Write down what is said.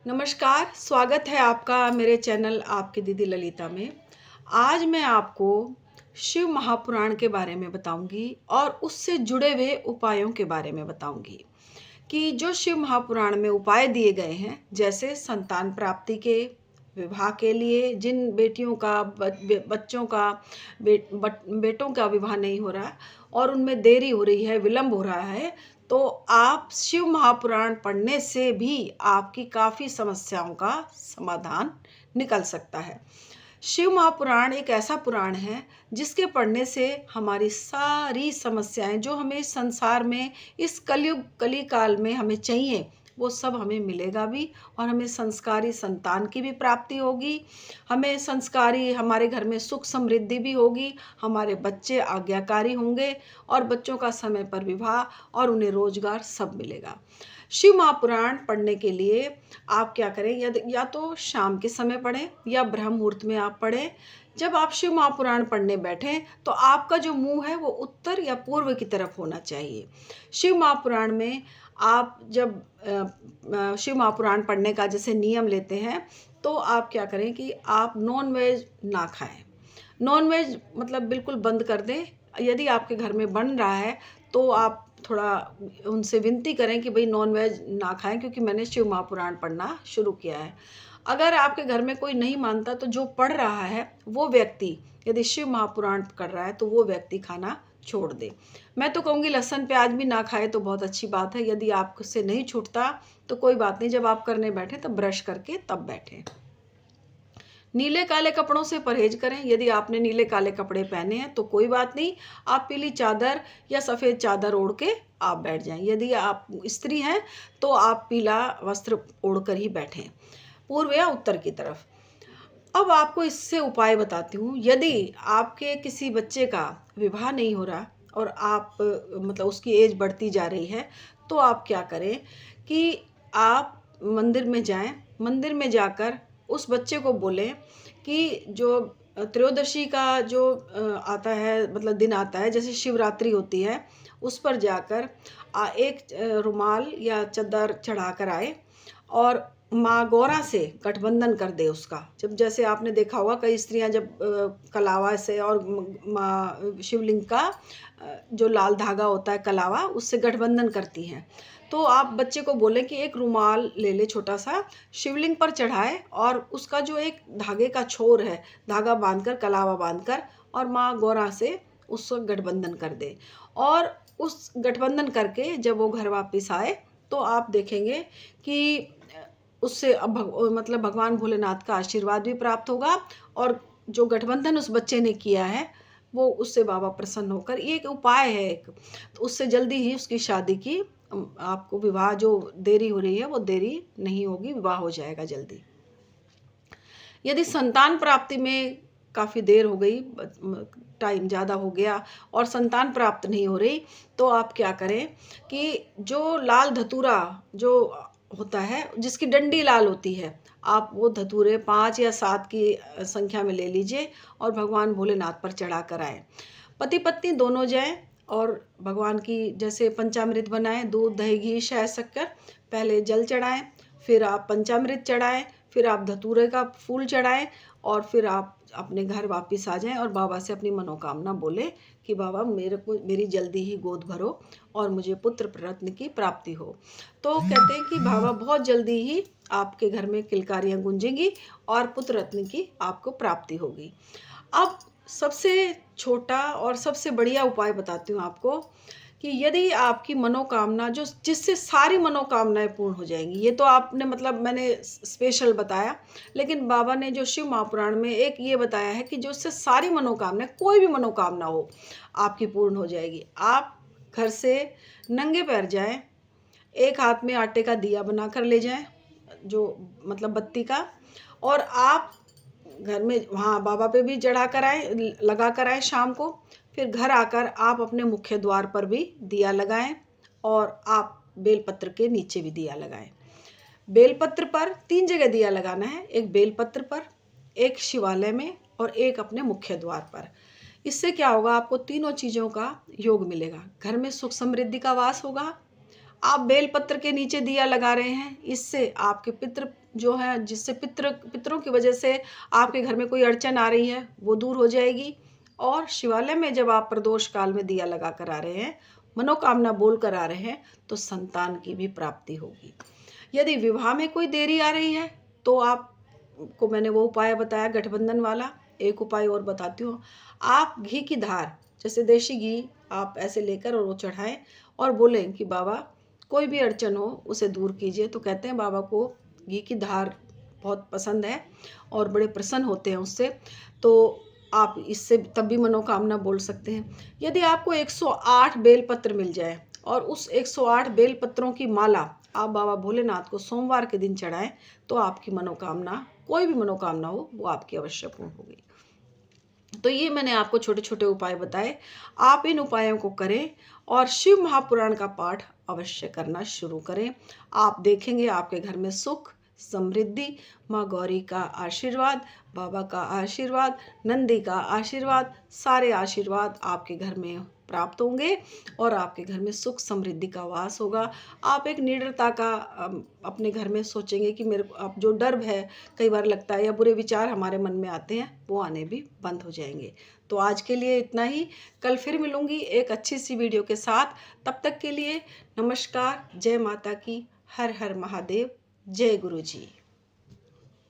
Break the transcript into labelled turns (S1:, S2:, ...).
S1: नमस्कार, स्वागत है आपका मेरे चैनल आपकी दीदी ललिता में। आज मैं आपको शिव महापुराण के बारे में बताऊंगी और उससे जुड़े हुए उपायों के बारे में बताऊंगी कि जो शिव महापुराण में उपाय दिए गए हैं, जैसे संतान प्राप्ति के, विवाह के लिए जिन बेटियों का बच्चों का बेटों का विवाह नहीं हो रहा और उनमें देरी हो रही है, विलंब हो रहा है, तो आप शिव महापुराण पढ़ने से भी आपकी काफ़ी समस्याओं का समाधान निकल सकता है। शिव महापुराण एक ऐसा पुराण है जिसके पढ़ने से हमारी सारी समस्याएं जो हमें संसार में इस कलयुग कली काल में हमें चाहिए वो सब हमें मिलेगा भी, और हमें संस्कारी संतान की भी प्राप्ति होगी। हमें संस्कारी हमारे घर में सुख समृद्धि भी होगी, हमारे बच्चे आज्ञाकारी होंगे और बच्चों का समय पर विवाह और उन्हें रोजगार सब मिलेगा। शिव महापुराण पढ़ने के लिए आप क्या करें, या तो शाम के समय पढ़ें या ब्रह्म मुहूर्त में आप पढ़ें। जब आप शिव महापुराण पढ़ने बैठें तो आपका जो मुंह है वो उत्तर या पूर्व की तरफ होना चाहिए। शिव महापुराण में आप जब शिव महापुराण पढ़ने का जैसे नियम लेते हैं तो आप क्या करें कि आप नॉन वेज ना खाएं। नॉन वेज मतलब बिल्कुल बंद कर दें। यदि आपके घर में बन रहा है तो आप थोड़ा उनसे विनती करें कि भाई नॉन वेज ना खाएं, क्योंकि मैंने शिव महापुराण पढ़ना शुरू किया है। अगर आपके घर में कोई नहीं मानता तो जो पढ़ रहा है वो व्यक्ति यदि शिव महापुराण कर रहा है तो वो व्यक्ति खाना छोड़ दे। मैं तो कहूँगी लहसुन प्याज भी ना खाए तो बहुत अच्छी बात है। यदि आपसे नहीं छूटता तो कोई बात नहीं, जब आप करने बैठे तो ब्रश करके तब बैठें। नीले काले कपड़ों से परहेज करें। यदि आपने नीले काले कपड़े पहने हैं तो कोई बात नहीं, आप पीली चादर या सफ़ेद चादर ओढ़ के आप बैठ जाएं। यदि आप स्त्री हैं तो आप पीला वस्त्र ओढ़कर ही बैठें, पूर्व या उत्तर की तरफ। अब आपको इससे उपाय बताती हूँ। यदि आपके किसी बच्चे का विवाह नहीं हो रहा और आप मतलब उसकी एज बढ़ती जा रही है, तो आप क्या करें कि आप मंदिर में जाएं। मंदिर में जाकर उस बच्चे को बोलें कि जो त्रयोदशी का जो आता है, मतलब दिन आता है, जैसे शिवरात्रि होती है, उस पर जाकर एक रुमाल या चादर चढ़ा कर आए और माँ गौरा से गठबंधन कर दे उसका। जब जैसे आपने देखा होगा कई स्त्रियां जब कलावा से और माँ शिवलिंग का जो लाल धागा होता है कलावा, उससे गठबंधन करती हैं। तो आप बच्चे को बोलें कि एक रुमाल ले ले छोटा सा, शिवलिंग पर चढ़ाए और उसका जो एक धागे का छोर है, धागा बांधकर कलावा बांधकर और माँ गौरा से उसको गठबंधन कर दे। और उस गठबंधन करके जब वो घर वापस आए तो आप देखेंगे कि उससे अब मतलब भगवान भोलेनाथ का आशीर्वाद भी प्राप्त होगा, और जो गठबंधन उस बच्चे ने किया है वो उससे बाबा प्रसन्न होकर, ये एक उपाय है एक, तो उससे जल्दी ही उसकी शादी की आपको विवाह जो देरी हो रही है वो देरी नहीं होगी, विवाह हो जाएगा जल्दी। यदि संतान प्राप्ति में काफ़ी देर हो गई, टाइम ज़्यादा हो गया और संतान प्राप्त नहीं हो रही, तो आप क्या करें कि जो लाल धतूरा जो होता है जिसकी डंडी लाल होती है, आप वो धतूरे 5 या 7 की संख्या में ले लीजिए और भगवान भोलेनाथ पर चढ़ा कर आए। पति पत्नी दोनों जाएं और भगवान की जैसे पंचामृत बनाएं, दूध दही घी शहद शक्कर। पहले जल चढ़ाएं, फिर आप पंचामृत चढ़ाएं, फिर आप धतूरे का फूल चढ़ाएं और फिर आप अपने घर वापस आ जाएं और बाबा से अपनी मनोकामना बोले कि बाबा मेरी जल्दी ही गोद भरो और मुझे पुत्र रत्न की प्राप्ति हो। तो कहते हैं कि बाबा बहुत जल्दी ही आपके घर में किलकारियाँ गूंजेंगी और पुत्र रत्न की आपको प्राप्ति होगी। अब सबसे छोटा और सबसे बढ़िया उपाय बताती हूँ आपको कि यदि आपकी मनोकामना जो जिससे सारी मनोकामनाएं पूर्ण हो जाएंगी, ये तो आपने मतलब मैंने स्पेशल बताया, लेकिन बाबा ने जो शिव महापुराण में एक ये बताया है कि जो उससे सारी मनोकामनाएं, कोई भी मनोकामना हो आपकी पूर्ण हो जाएगी। आप घर से नंगे पैर जाएं, एक हाथ में आटे का दिया बना कर ले जाएं, जो मतलब बत्ती का, और आप घर में वहाँ बाबा पे भी चढ़ा कर आए, लगा कर आए शाम को। फिर घर आकर आप अपने मुख्य द्वार पर भी दिया लगाएं और आप बेलपत्र के नीचे भी दिया लगाएं। बेलपत्र पर 3 जगह दिया लगाना है, एक बेलपत्र पर, एक शिवालय में और एक अपने मुख्य द्वार पर। इससे क्या होगा, आपको तीनों चीज़ों का योग मिलेगा। घर में सुख समृद्धि का वास होगा, आप बेलपत्र के नीचे दिया लगा रहे हैं, इससे आपके पितृ जो है, जिससे पितरों की वजह से आपके घर में कोई अड़चन आ रही है, वो दूर हो जाएगी। और शिवालय में जब आप प्रदोष काल में दिया लगा कर आ रहे हैं, मनोकामना बोल कर आ रहे हैं, तो संतान की भी प्राप्ति होगी। यदि विवाह में कोई देरी आ रही है, तो आपको मैंने वो उपाय बताया गठबंधन वाला। एक उपाय और बताती हूँ। आप घी की धार, जैसे देशी घी, आप ऐसे लेकर और वो चढ़ाएं और बोलें कि बाबा कोई भी अड़चन हो उसे दूर कीजिए। तो कहते हैं बाबा को घी की धार बहुत पसंद है और बड़े प्रसन्न होते हैं उससे। तो आप इससे तब भी मनोकामना बोल सकते हैं। यदि आपको 108 बेलपत्र मिल जाए और उस 108 बेलपत्रों की माला आप बाबा भोलेनाथ को सोमवार के दिन चढ़ाएं, तो आपकी मनोकामना, कोई भी मनोकामना हो, वो आपकी अवश्य पूर्ण होगी। तो ये मैंने आपको छोटे छोटे उपाय बताए। आप इन उपायों को करें और शिव महापुराण का पाठ अवश्य करना शुरू करें। आप देखेंगे आपके घर में सुख, समृद्धि, माँ गौरी का आशीर्वाद, बाबा का आशीर्वाद, नंदी का आशीर्वाद, सारे आशीर्वाद आपके घर में प्राप्त होंगे और आपके घर में सुख समृद्धि का वास होगा। आप एक निडरता का अपने घर में सोचेंगे कि मेरे अब जो डर है कई बार लगता है या बुरे विचार हमारे मन में आते हैं, वो आने भी बंद हो जाएंगे। तो आज के लिए इतना ही। कल फिर मिलूंगी एक अच्छी सी वीडियो के साथ। तब तक के लिए नमस्कार। जय माता की। हर हर महादेव। जय गुरु जी।